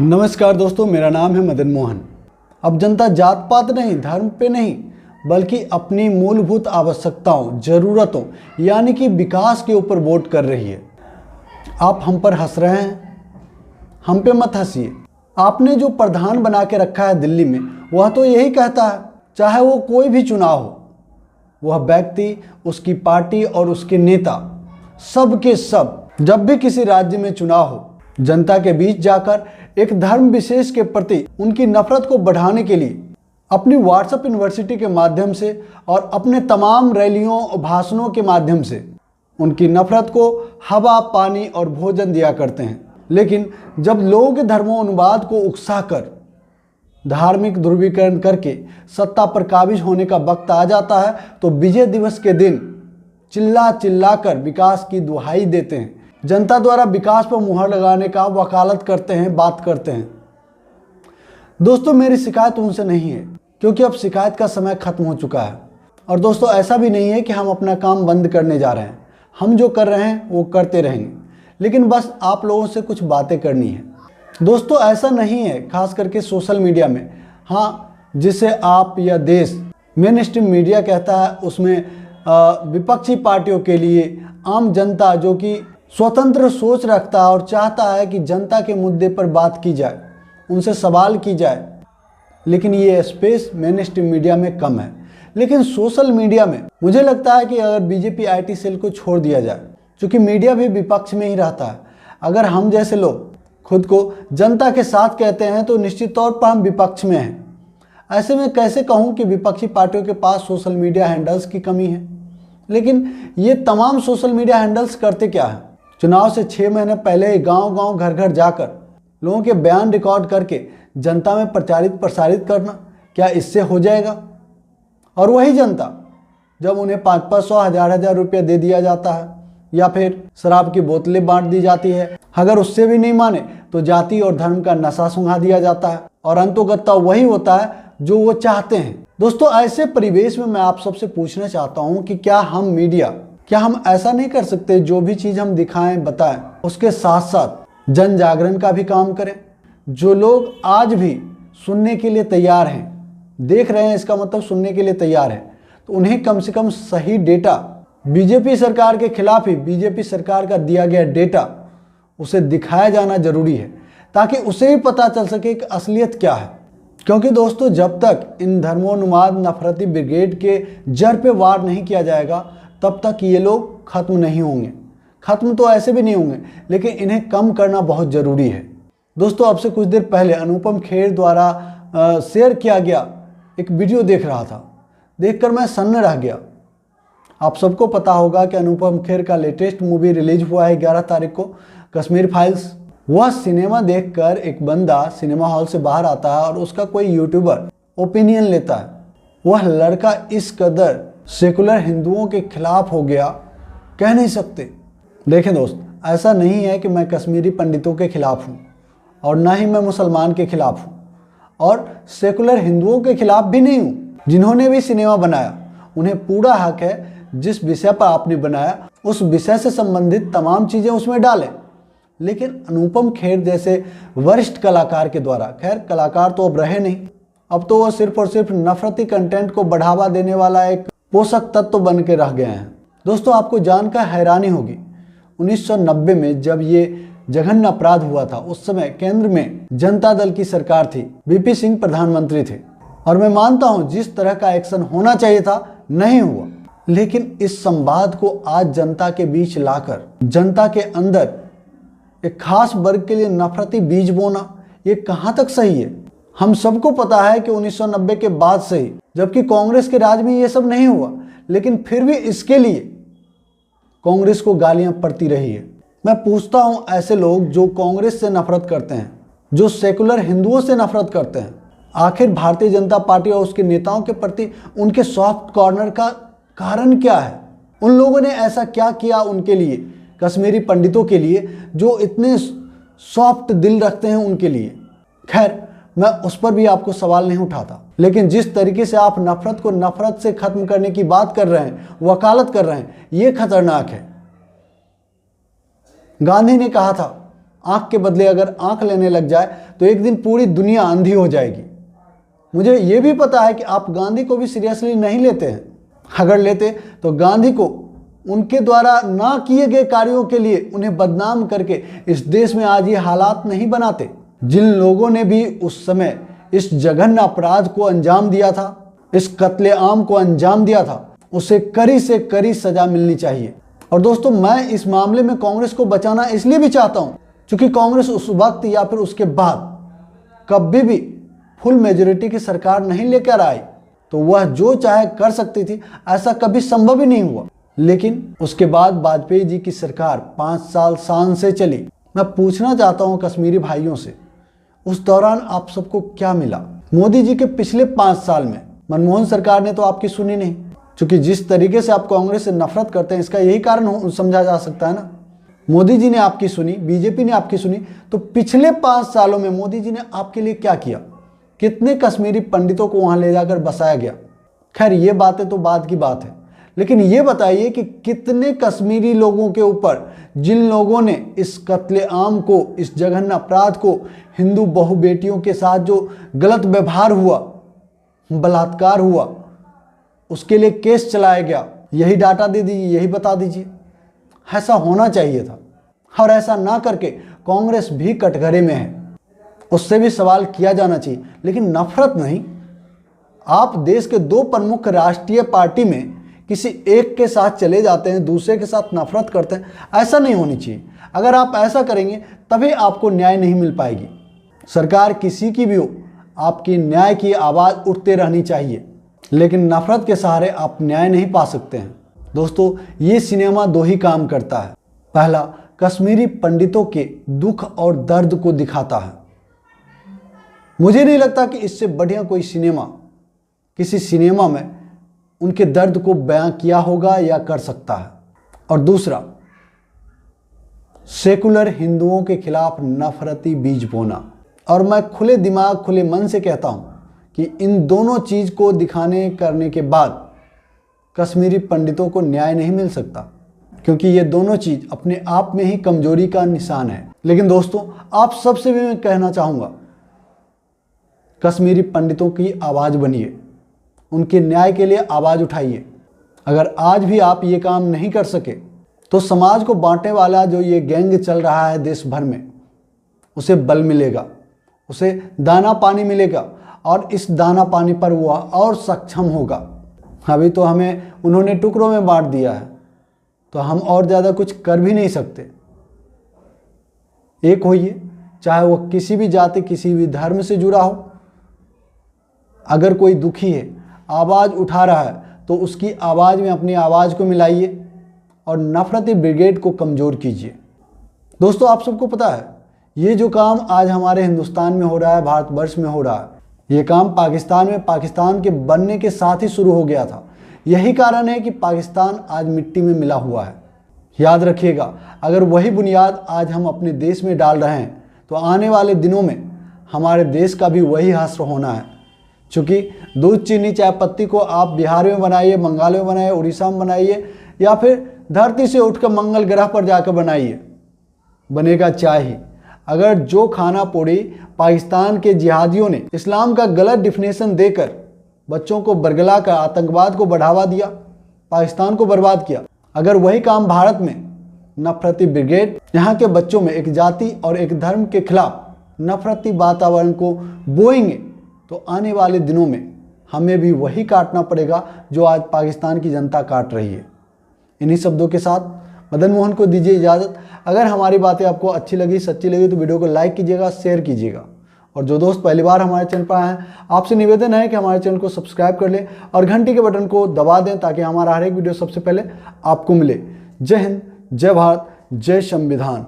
नमस्कार दोस्तों, मेरा नाम है मदन मोहन। अब जनता जात पात नहीं, धर्म पे नहीं, बल्कि अपनी मूलभूत आवश्यकताओं, ज़रूरतों यानी कि विकास के ऊपर वोट कर रही है। आप हम पर हंस रहे हैं, हम पे मत हंसिए। आपने जो प्रधान बना के रखा है दिल्ली में, वह तो यही कहता है, चाहे वो कोई भी चुनाव हो, वह व्यक्ति, उसकी पार्टी और उसके नेता, सब के सब जब भी किसी राज्य में चुनाव हो, जनता के बीच जाकर एक धर्म विशेष के प्रति उनकी नफरत को बढ़ाने के लिए अपनी व्हाट्सएप यूनिवर्सिटी के माध्यम से और अपने तमाम रैलियों और भाषणों के माध्यम से उनकी नफरत को हवा, पानी और भोजन दिया करते हैं। लेकिन जब लोगों के धर्मोन्माद को उकसाकर धार्मिक ध्रुवीकरण करके सत्ता पर काबिज होने का वक्त आ जाता है, तो विजय दिवस के दिन चिल्ला चिल्लाकर विकास की दुहाई देते हैं, जनता द्वारा विकास पर मुहर लगाने का वकालत करते हैं, बात करते हैं। दोस्तों, मेरी शिकायत उनसे नहीं है, क्योंकि अब शिकायत का समय खत्म हो चुका है। और दोस्तों, ऐसा भी नहीं है कि हम अपना काम बंद करने जा रहे हैं। हम जो कर रहे हैं वो करते रहेंगे, लेकिन बस आप लोगों से कुछ बातें करनी है। दोस्तों, ऐसा नहीं है, खास करके सोशल मीडिया में, हाँ, जिसे आप या देश मेन स्ट्रीम मीडिया कहता है, उसमें विपक्षी पार्टियों के लिए आम जनता जो कि स्वतंत्र सोच रखता है और चाहता है कि जनता के मुद्दे पर बात की जाए, उनसे सवाल की जाए, लेकिन ये स्पेस मेन स्ट्रीम मीडिया में कम है। लेकिन सोशल मीडिया में मुझे लगता है कि अगर बीजेपी आईटी सेल को छोड़ दिया जाए, क्योंकि मीडिया भी विपक्ष में ही रहता है, अगर हम जैसे लोग खुद को जनता के साथ कहते हैं तो निश्चित तौर पर हम विपक्ष में हैं। ऐसे में कैसे कहूँ कि विपक्षी पार्टियों के पास सोशल मीडिया हैंडल्स की कमी है। लेकिन ये तमाम सोशल मीडिया हैंडल्स करते क्या है? चुनाव से 6 महीने पहले गांव-गांव, घर-घर जाकर लोगों के बयान रिकॉर्ड करके जनता में प्रसारित करना, क्या इससे हो जाएगा? और वही जनता जब उन्हें 500, 1000 रुपया दे दिया जाता है या फिर शराब की बोतलें बांट दी जाती है, अगर उससे भी नहीं माने तो जाति और धर्म का नशा सुंघा दिया जाता है, और अंतोगत्ता वही होता है जो वो चाहते हैं। दोस्तों, ऐसे परिवेश में मैं आप सबसे पूछना चाहता हूं कि क्या हम ऐसा नहीं कर सकते, जो भी चीज़ हम दिखाएं, बताएं, उसके साथ साथ जन जागरण का भी काम करें? जो लोग आज भी सुनने के लिए तैयार हैं, देख रहे हैं, इसका मतलब सुनने के लिए तैयार हैं, तो उन्हें कम से कम सही डेटा, बीजेपी सरकार के खिलाफ ही बीजेपी सरकार का दिया गया डेटा उसे दिखाया जाना जरूरी है, ताकि उसे भी पता चल सके कि असलियत क्या है। क्योंकि दोस्तों, जब तक इन धर्मोन्माद नफरती ब्रिगेड के जड़ पे वार नहीं किया जाएगा, तब तक ये लोग खत्म नहीं होंगे। खत्म तो ऐसे भी नहीं होंगे, लेकिन इन्हें कम करना बहुत ज़रूरी है। दोस्तों, अब से कुछ देर पहले अनुपम खेर द्वारा शेयर किया गया एक वीडियो देख रहा था, देखकर मैं सन्न रह गया। आप सबको पता होगा कि अनुपम खेर का लेटेस्ट मूवी रिलीज हुआ है 11 तारीख को, कश्मीर फाइल्स। वह सिनेमा देखकर एक बंदा सिनेमा हॉल से बाहर आता है और उसका कोई यूट्यूबर ओपिनियन लेता है। वह लड़का इस कदर सेकुलर हिंदुओं के खिलाफ हो गया, कह नहीं सकते। देखें दोस्त, ऐसा नहीं है कि मैं कश्मीरी पंडितों के खिलाफ हूँ, और ना ही मैं मुसलमान के खिलाफ हूँ, और सेकुलर हिंदुओं के खिलाफ भी नहीं हूँ। जिन्होंने भी सिनेमा बनाया, उन्हें पूरा हक है जिस विषय पर आपने बनाया उस विषय से संबंधित तमाम चीज़ें उसमें डालें। लेकिन अनुपम खेर जैसे वरिष्ठ कलाकार के द्वारा, खैर कलाकार तो अब रहे नहीं, अब तो वह सिर्फ और सिर्फ नफरती कंटेंट को बढ़ावा देने वाला एक पोषक तत्व बन के रह गए हैं। दोस्तों, आपको जानकर हैरानी होगी, 1990 में जब ये जघन्य अपराध हुआ था, उस समय केंद्र में जनता दल की सरकार थी, वीपी सिंह प्रधानमंत्री थे, और मैं मानता हूं जिस तरह का एक्शन होना चाहिए था नहीं हुआ। लेकिन इस संवाद को आज जनता के बीच लाकर जनता के अंदर एक खास वर्ग के लिए नफरती बीज बोना, ये कहाँ तक सही है? हम सबको पता है कि 1990 के बाद से ही, जबकि कांग्रेस के राज में ये सब नहीं हुआ, लेकिन फिर भी इसके लिए कांग्रेस को गालियां पड़ती रही है। मैं पूछता हूं, ऐसे लोग जो कांग्रेस से नफरत करते हैं, जो सेकुलर हिंदुओं से नफरत करते हैं, आखिर भारतीय जनता पार्टी और उसके नेताओं के प्रति उनके सॉफ्ट कॉर्नर का कारण क्या है? उन लोगों ने ऐसा क्या किया उनके लिए, कश्मीरी पंडितों के लिए, जो इतने सॉफ्ट दिल रखते हैं उनके लिए? खैर, मैं उस पर भी आपको सवाल नहीं उठाता, लेकिन जिस तरीके से आप नफरत को नफरत से खत्म करने की बात कर रहे हैं, वकालत कर रहे हैं, ये खतरनाक है। गांधी ने कहा था, आंख के बदले अगर आंख लेने लग जाए तो एक दिन पूरी दुनिया अंधी हो जाएगी। मुझे ये भी पता है कि आप गांधी को भी सीरियसली नहीं लेते हैं। अगर लेते तो गांधी को उनके द्वारा ना किए गए कार्यों के लिए उन्हें बदनाम करके इस देश में आज ये हालात नहीं बनाते। जिन लोगों ने भी उस समय इस जघन्य अपराध को अंजाम दिया था, इस कत्लेआम को अंजाम दिया था, उसे कड़ी से कड़ी सजा मिलनी चाहिए। और दोस्तों, मैं इस मामले में कांग्रेस को बचाना इसलिए भी चाहता हूं क्योंकि कांग्रेस उस वक्त या फिर उसके बाद कभी भी फुल मेजोरिटी की सरकार नहीं लेकर आई तो वह जो चाहे कर सकती थी, ऐसा कभी संभव ही नहीं हुआ। लेकिन उसके बाद वाजपेयी जी की सरकार 5 साल शान से चली। मैं पूछना चाहता हूं कश्मीरी भाइयों से, उस दौरान आप सबको क्या मिला? मोदी जी के पिछले 5 साल में मनमोहन सरकार ने तो आपकी सुनी नहीं, क्योंकि जिस तरीके से आप कांग्रेस से नफरत करते हैं इसका यही कारण समझा जा सकता है ना। मोदी जी ने आपकी सुनी, बीजेपी ने आपकी सुनी, तो पिछले 5 सालों में मोदी जी ने आपके लिए क्या किया? कितने कश्मीरी पंडितों को वहां ले जाकर बसाया गया? खैर, ये बातें तो बाद की बात है, लेकिन ये बताइए कि कितने कश्मीरी लोगों के ऊपर, जिन लोगों ने इस कत्लेआम को, इस जघन्य अपराध को, हिंदू बहु बेटियों के साथ जो गलत व्यवहार हुआ, बलात्कार हुआ, उसके लिए केस चलाया गया, यही डाटा दे दीजिए, यही बता दीजिए। ऐसा होना चाहिए था, और ऐसा ना करके कांग्रेस भी कटघरे में है, उससे भी सवाल किया जाना चाहिए, लेकिन नफरत नहीं। आप देश के 2 प्रमुख राष्ट्रीय पार्टी में किसी एक के साथ चले जाते हैं, दूसरे के साथ नफरत करते हैं, ऐसा नहीं होनी चाहिए। अगर आप ऐसा करेंगे तभी आपको न्याय नहीं मिल पाएगी। सरकार किसी की भी हो, आपकी न्याय की आवाज़ उठते रहनी चाहिए, लेकिन नफरत के सहारे आप न्याय नहीं पा सकते हैं। दोस्तों, ये सिनेमा 2 ही काम करता है। पहला, कश्मीरी पंडितों के दुख और दर्द को दिखाता है। मुझे नहीं लगता कि इससे बढ़िया कोई सिनेमा किसी सिनेमा में उनके दर्द को बयां किया होगा या कर सकता है। और दूसरा, सेकुलर हिंदुओं के खिलाफ नफरती बीज बोना। और मैं खुले दिमाग खुले मन से कहता हूं कि इन दोनों चीज़ को दिखाने करने के बाद कश्मीरी पंडितों को न्याय नहीं मिल सकता, क्योंकि ये दोनों चीज़ अपने आप में ही कमजोरी का निशान है। लेकिन दोस्तों, आप सबसे भी मैं कहना चाहूँगा, कश्मीरी पंडितों की आवाज़ बनिए, उनके न्याय के लिए आवाज़ उठाइए। अगर आज भी आप ये काम नहीं कर सके तो समाज को बांटने वाला जो ये गैंग चल रहा है देश भर में, उसे बल मिलेगा, उसे दाना पानी मिलेगा, और इस दाना पानी पर वह और सक्षम होगा। अभी तो हमें उन्होंने टुकड़ों में बांट दिया है, तो हम और ज़्यादा कुछ कर भी नहीं सकते। एक होइए, चाहे वो किसी भी जाति, किसी भी धर्म से जुड़ा हो। अगर कोई दुखी है, आवाज़ उठा रहा है, तो उसकी आवाज़ में अपनी आवाज़ को मिलाइए और नफरती ब्रिगेड को कमज़ोर कीजिए। दोस्तों, आप सबको पता है, ये जो काम आज हमारे हिंदुस्तान में हो रहा है, भारतवर्ष में हो रहा है, ये काम पाकिस्तान में पाकिस्तान के बनने के साथ ही शुरू हो गया था। यही कारण है कि पाकिस्तान आज मिट्टी में मिला हुआ है। याद रखिएगा, अगर वही बुनियाद आज हम अपने देश में डाल रहे हैं तो आने वाले दिनों में हमारे देश का भी वही हश्र होना है। क्योंकि दूध, चीनी, चाय पत्ती को आप बिहार में बनाइए, बंगाल में बनाइए, उड़ीसा में बनाइए, या फिर धरती से उठकर मंगल ग्रह पर जाकर बनाइए, बनेगा चाय ही। अगर जो खाना पूड़ी पाकिस्तान के जिहादियों ने इस्लाम का गलत डिफिनेशन देकर बच्चों को बरगला कर आतंकवाद को बढ़ावा दिया, पाकिस्तान को बर्बाद किया, अगर वही काम भारत में नफरती ब्रिगेड यहाँ के बच्चों में एक जाति और एक धर्म के खिलाफ नफरती वातावरण को बोएंगे, तो आने वाले दिनों में हमें भी वही काटना पड़ेगा जो आज पाकिस्तान की जनता काट रही है। इन्हीं शब्दों के साथ मदन मोहन को दीजिए इजाज़त। अगर हमारी बातें आपको अच्छी लगी, सच्ची लगी, तो वीडियो को लाइक कीजिएगा, शेयर कीजिएगा। और जो दोस्त पहली बार हमारे चैनल पर आए हैं, आपसे निवेदन है कि हमारे चैनल को सब्सक्राइब कर लें और घंटी के बटन को दबा दें, ताकि हमारा हर एक वीडियो सबसे पहले आपको मिले। जय हिंद, जय भारत, जय संविधान।